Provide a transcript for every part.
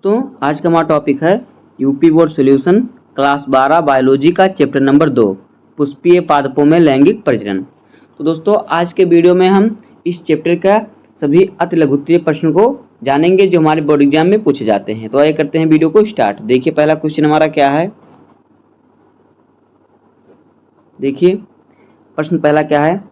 दोस्तों आज का हमारा टॉपिक है UP board solution class 12 biology का चैप्टर नंबर 2 पुष्पीय पादपों में लैंगिक प्रजनन। तो दोस्तों आज के वीडियो में हम इस चैप्टर का सभी अति लघुत्तरीय प्रश्न को जानेंगे जो हमारे बोर्ड एग्जाम में पूछे जाते हैं। तो आइए करते हैं वीडियो को स्टार्ट। देखिए पहला क्वेश्चन हमारा क्या है। देखिए प्रश्न पहला क्या है,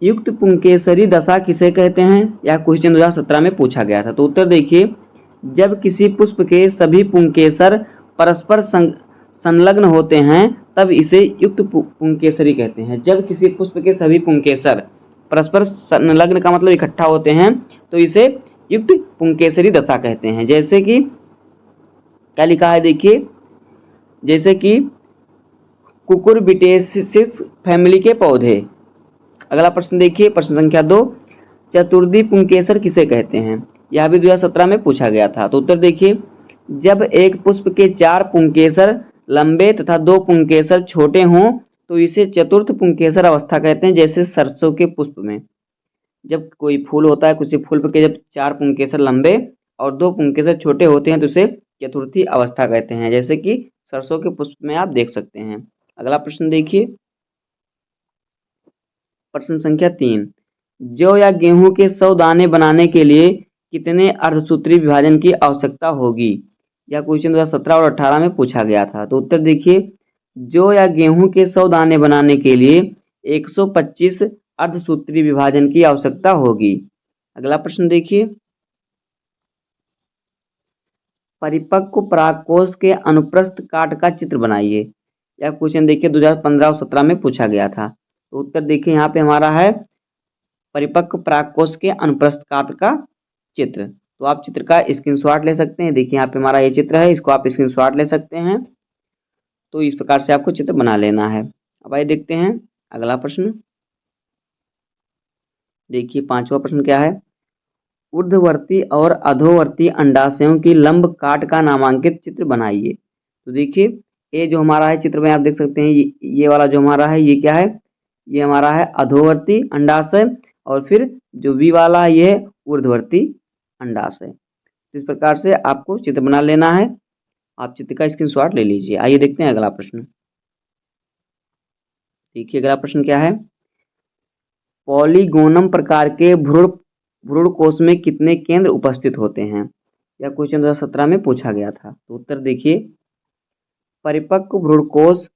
युक्त पुंकेसरी दशा किसे कहते हैं। यह क्वेश्चन 2017 में पूछा गया था। तो उत्तर देखिए, जब किसी पुष्प के सभी पुंकेसर परस्पर संलग्न होते हैं तब इसे युक्त पुंकेसरी कहते हैं। जब किसी पुष्प के सभी पुंकेसर परस्पर संलग्न का मतलब इकट्ठा होते हैं तो इसे युक्त पुंकेसरी दशा कहते हैं। जैसे कि क्या लिखा है, देखिए जैसे कि कुकुरबिटेसिस फैमिली के पौधे। अगला प्रश्न देखिए, प्रश्न संख्या 2, चतुर्थी पुंकेसर किसे कहते हैं। यह भी 2017 में पूछा गया था। तो उत्तर देखिए, जब एक पुष्प के 4 पुंकेसर लंबे तथा 2 पुंकेसर छोटे हों तो इसे चतुर्थ पुंकेसर अवस्था कहते हैं। जैसे सरसों के पुष्प में जब कोई फूल होता है, किसी फूल के जब 4 पुंकेसर लंबे और 2 पुंकेसर छोटे होते हैं तो इसे चतुर्थी अवस्था कहते हैं, जैसे कि सरसों के पुष्प में आप देख सकते हैं। अगला प्रश्न देखिए, प्रश्न संख्या 3, जौ या गेहूं के 100 दाने बनाने के लिए कितने अर्धसूत्री विभाजन की आवश्यकता होगी। यह क्वेश्चन 2017 और 18 में पूछा गया था। तो उत्तर देखिए, जौ या गेहूं के 100 दाने बनाने के लिए 125 अर्धसूत्री विभाजन की आवश्यकता होगी। अगला प्रश्न देखिए, परिपक्व परागकोश के अनुप्रस्थ काट का चित्र बनाइए। यह क्वेश्चन देखिए 2015 और 17 में पूछा गया था। तो उत्तर देखिए, यहाँ पे हमारा है परिपक्व परागकोश के अनुप्रस्थ काट का चित्र। तो आप चित्र का स्क्रीनशॉट ले सकते हैं। देखिए यहाँ पे हमारा ये चित्र है, इसको आप स्क्रीनशॉट ले सकते हैं। तो इस प्रकार से आपको चित्र बना लेना है। अब आइए देखते हैं अगला प्रश्न। देखिए 5वां प्रश्न क्या है, ऊर्ध्ववर्ती और अधोवर्ती अंडाशयों की लंब काट का नामांकित चित्र बनाइए। तो देखिए ये जो हमारा है चित्र में आप देख सकते हैं, ये वाला जो हमारा है ये क्या है, ये हमारा है अधोवर्ती अंडाशय और फिर जो बी वाला है ये है ऊर्ध्ववर्ती अंडाशय। इस प्रकार से आपको चित्र बना लेना है। आप चित्र का स्क्रीनशॉट ले लीजिए। आइए देखते हैं अगला प्रश्न। देखिए अगला प्रश्न क्या है, पॉलीगोनम प्रकार के भ्रूण कोश में कितने केंद्र उपस्थित होते हैं। यह क्वेश्चन 2017 में पूछा गया था। तो उत्तर देखिए, परिपक्व भ्रूणकोश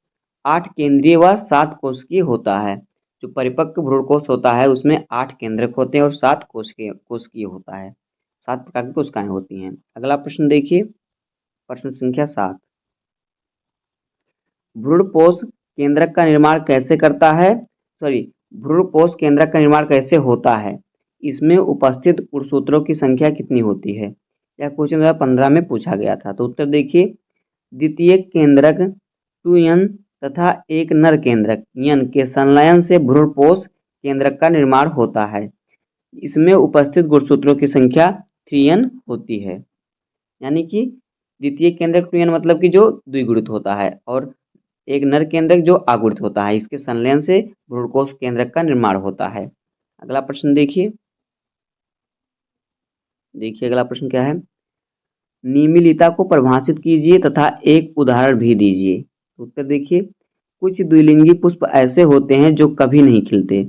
8 केंद्रीय व 7 कोशिकीय होता है। जो परिपक्व भ्रूणकोश होता है उसमें 8 केंद्रक होते हैं और 7 कोशिकीय होता है। 7 प्रकार की कोशिकाएं होती हैं। अगला प्रश्न देखिए, प्रश्न संख्या 7, भ्रूणपोष केंद्रक का निर्माण कैसे करता है, भ्रूणपोष केंद्रक का निर्माण कैसे होता है, इसमें उपस्थित गुणसूत्रों की संख्या कितनी होती है। यह क्वेश्चन 2015 में पूछा गया था। तो उत्तर देखिए, द्वितीय केंद्रक 2n तथा एक नर केंद्रक n के संलयन से भ्रूणपोष केंद्रक का निर्माण होता है। इसमें उपस्थित गुणसूत्रों की संख्या 3n होती है। यानी कि द्वितीय केंद्रक 2n मतलब कि जो द्विगुणित होता है और एक नर केंद्रक जो आगुणित होता है, इसके संलयन से भ्रूणकोश केंद्रक का निर्माण होता है। अगला प्रश्न देखिए, अगला प्रश्न क्या है, निमिलिता को परिभाषित कीजिए तथा एक उदाहरण भी दीजिए। उत्तर देखिए, कुछ द्विलिंगी पुष्प ऐसे होते हैं जो कभी नहीं खिलते,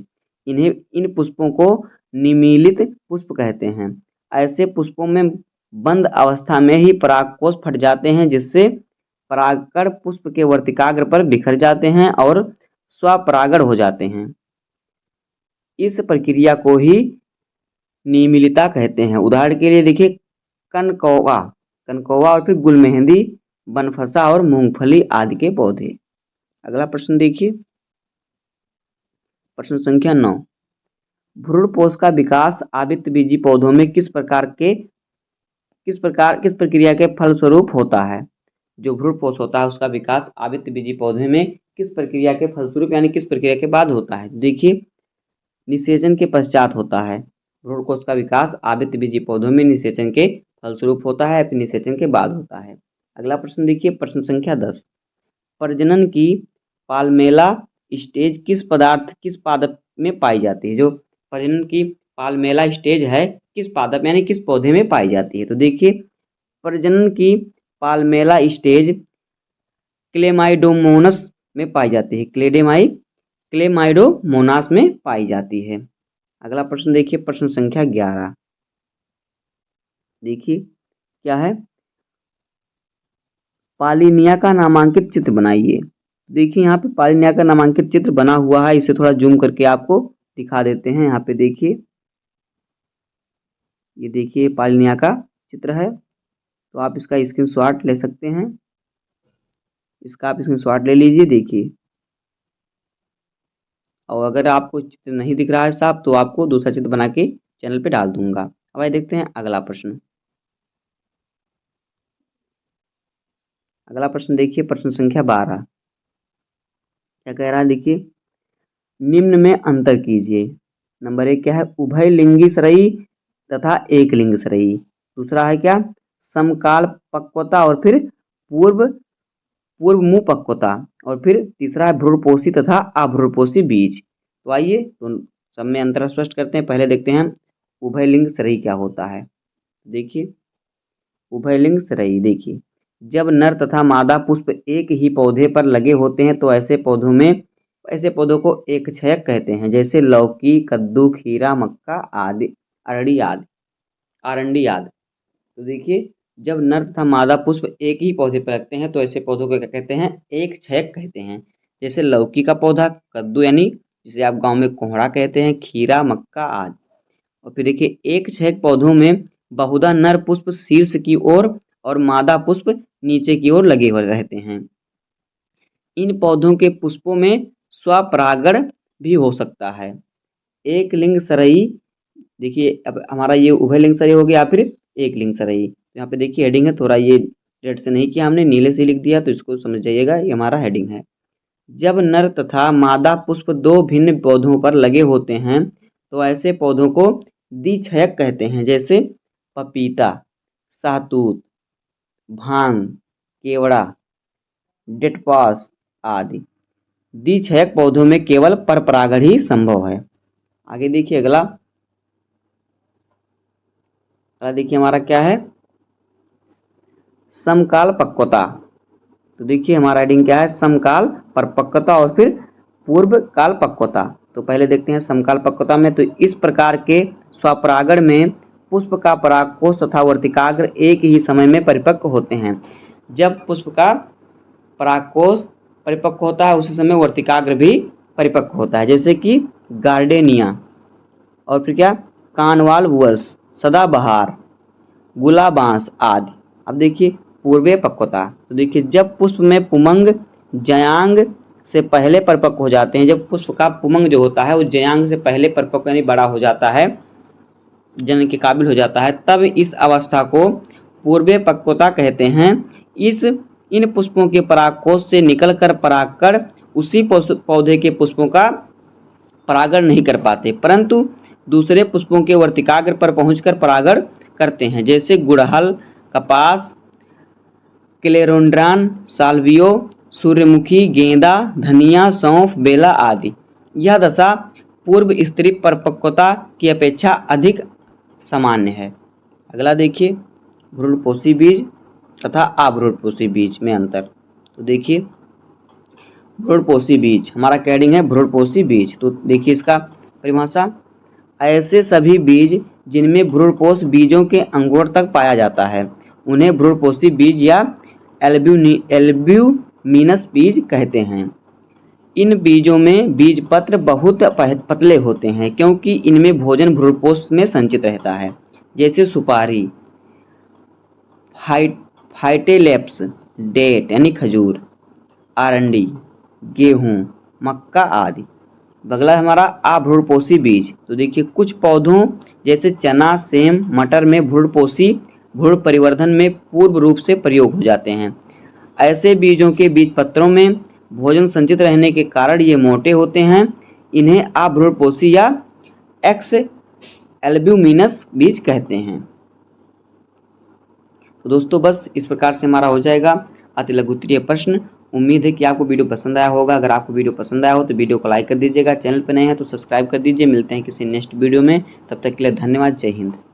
इन पुष्पों को निमीलित पुष्प कहते हैं। ऐसे पुष्पों में बंद अवस्था में ही परागकोश फट जाते हैं जिससे परागकण पुष्प के वर्तिकाग्र पर बिखर जाते हैं और स्वपरागण हो जाते हैं। इस प्रक्रिया को ही निमिलिता कहते हैं। उदाहरण के लिए देखिए कनकौवा और फिर गुलमेहंदी, बनफसा और मूंगफली आदि के पौधे। अगला प्रश्न देखिए, प्रश्न संख्या 9, भ्रूणपोष का विकास आवृतबीजी पौधों में किस प्रक्रिया के फलस्वरूप होता है। जो भ्रूणपोष होता है उसका विकास आवृतबीजी पौधे में किस प्रक्रिया के फलस्वरूप यानी किस प्रक्रिया के बाद होता है। देखिए निषेचन के पश्चात होता है। भ्रूणकोश का विकास आवृतबीजी पौधों में निषेचन के फलस्वरूप होता है, फिर निषेचन के बाद होता है। अगला प्रश्न देखिए, प्रश्न संख्या 10, प्रजनन की पाल्मेला स्टेज किस पादप में पाई जाती है। जो प्रजनन की पाल्मेला स्टेज है किस पादप यानी किस पौधे में पाई जाती है। तो देखिए प्रजनन की पाल्मेला स्टेज क्लेमाइडोमोनास में पाई जाती है। क्लेमाइडोमोनास में पाई जाती है। अगला प्रश्न देखिए, प्रश्न संख्या 11। देखिए क्या है, पालिनिया का नामांकित चित्र बनाइए। देखिए यहाँ पे पालिनिया का नामांकित चित्र बना हुआ है, इसे थोड़ा जूम करके आपको दिखा देते हैं। यहाँ पे देखिए, ये देखिए पालिनिया का चित्र है, तो आप इसका स्क्रीनशॉट ले सकते हैं। इसका आप स्क्रीनशॉट ले लीजिए। देखिए, और अगर आपको चित्र नहीं दिख रहा है साहब, तो आपको दूसरा चित्र बना के चैनल पे डाल दूंगा। अब आइए देखते हैं अगला प्रश्न। अगला प्रश्न देखिए, प्रश्न संख्या 12। क्या कह रहा है, देखिए, निम्न में अंतर कीजिए। नंबर 1 क्या है, उभय लिंगी सरई तथा एक लिंग सरई। दूसरा है क्या, समकाल पक्वता और फिर पूर्व मुंह पक्वता। और फिर तीसरा है भ्रूणपोषी तथा अभ्रूणपोषी बीज। तो आइए तो सब में अंतर स्पष्ट करते हैं। पहले देखते हैं उभयलिंग सरई क्या होता है। देखिए उभयलिंग सरई, देखिए जब नर तथा मादा पुष्प एक ही पौधे पर लगे होते हैं तो ऐसे पौधों को एक छयक कहते हैं, जैसे लौकी, कद्दू, खीरा, मक्का आदि, अरंडी आदि। तो देखिए, जब नर तथा मादा पुष्प एक ही पौधे पर लगते हैं तो ऐसे पौधों को क्या कहते हैं, एक छयक कहते हैं। जैसे लौकी का पौधा, कद्दू यानी जिसे आप गांव में कोहड़ा कहते हैं, खीरा, मक्का आदि। और फिर देखिए, एक छयक पौधों में बहुधा नर पुष्प शीर्ष की ओर और मादा पुष्प नीचे की ओर लगे हुए रहते हैं। इन पौधों के पुष्पों में स्वपरागण भी हो सकता है। एक लिंग सरई, देखिए अब हमारा ये उभय लिंग सरई हो गया, फिर एक लिंग सरई। यहाँ पे देखिए हेडिंग है, थोड़ा ये रेड से नहीं किया हमने, नीले से लिख दिया, तो इसको समझ जाइएगा, ये हमारा हेडिंग है। जब नर तथा मादा पुष्प दो भिन्न पौधों पर लगे होते हैं तो ऐसे पौधों को द्विछयक कहते हैं, जैसे पपीता, सहतूत, भांग, केवड़ा, डेटपास आदि। द्विछयक पौधों में केवल परपरागण ही संभव है। आगे देखिए अगला देखिए हमारा क्या है, समकाल पक्वता। तो देखिए हमारा हेडिंग क्या है, समकाल परिपक्वता और फिर पूर्व काल पक्वता। तो पहले देखते हैं समकाल पक्वता में। तो इस प्रकार के स्वपरागण में पुष्प का परागकोश तथा वर्तिकाग्र एक ही समय में परिपक्व होते हैं। जब पुष्प का परागकोश परिपक्व होता है उसी समय वर्तिकाग्र भी परिपक्व होता है, जैसे कि गार्डेनिया, और फिर क्या, कानवाल वुअस, सदाबहार, गुलाबांस आदि। अब देखिए पूर्वीय पक्वता। तो देखिए जब पुष्प में पुमंग जयांग से पहले परिपक्व हो जाते हैं, जब पुष्प का पुमंग जो होता है वो जयांग से पहले परिपक्व यानी बड़ा हो जाता है, जनन के काबिल हो जाता है, तब इस अवस्था को पूर्वीय पक्वता कहते हैं। इन पुष्पों के परागकोश से निकलकर परागकण उसी पौधे के पुष्पों का परागण नहीं कर पाते, परंतु दूसरे पुष्पों के वर्तिकाग्र पर पहुंचकर परागण करते हैं, जैसे गुड़हल, कपास, क्लेरोंड्रान, साल्वियो, सूर्यमुखी, गेंदा, धनिया, सौंफ, बेला आदि। यह दशा पूर्व स्त्री परिपक्वता की अपेक्षा अधिक सामान्य है। अगला देखिए भ्रूणपोषी बीज तथा अभ्रूणपोषी बीज में अंतर। तो देखिए भ्रूणपोषी बीज, हमारा कैडिंग है भ्रूणपोषी बीज। तो देखिए इसका परिभाषा, ऐसे सभी बीज जिनमें भ्रूणपोष बीजों के अंकुरण तक पाया जाता है उन्हें भ्रूणपोषी बीज या एल्ब्यूमिनस बीज कहते हैं। इन बीजों में बीज पत्र बहुत पतले होते हैं क्योंकि इनमें भोजन भ्रूणपोष में संचित रहता है, जैसे सुपारी, फाइटेलेप्स, डेट यानी खजूर, आरंडी, गेहूं, मक्का आदि। अगला हमारा अभ्रूणपोषी बीज। तो देखिए कुछ पौधों जैसे चना, सेम, मटर में भ्रूण परिवर्धन में पूर्व रूप से प्रयोग हो जाते हैं। ऐसे बीजों के बीज पत्रों में भोजन संचित रहने के कारण ये मोटे होते हैं। इन्हें अभ्रूणपोषी या एक्स एल्ब्यूमिनस बीज कहते हैं। तो दोस्तों बस इस प्रकार से हमारा हो जाएगा अति लघुत्तरीय प्रश्न। उम्मीद है कि आपको वीडियो पसंद आया होगा। अगर आपको वीडियो पसंद आया हो तो वीडियो को लाइक कर दीजिएगा, चैनल पर नए हैं तो सब्सक्राइब कर दीजिए। मिलते हैं किसी नेक्स्ट वीडियो में, तब तक के लिए धन्यवाद। जय हिंद।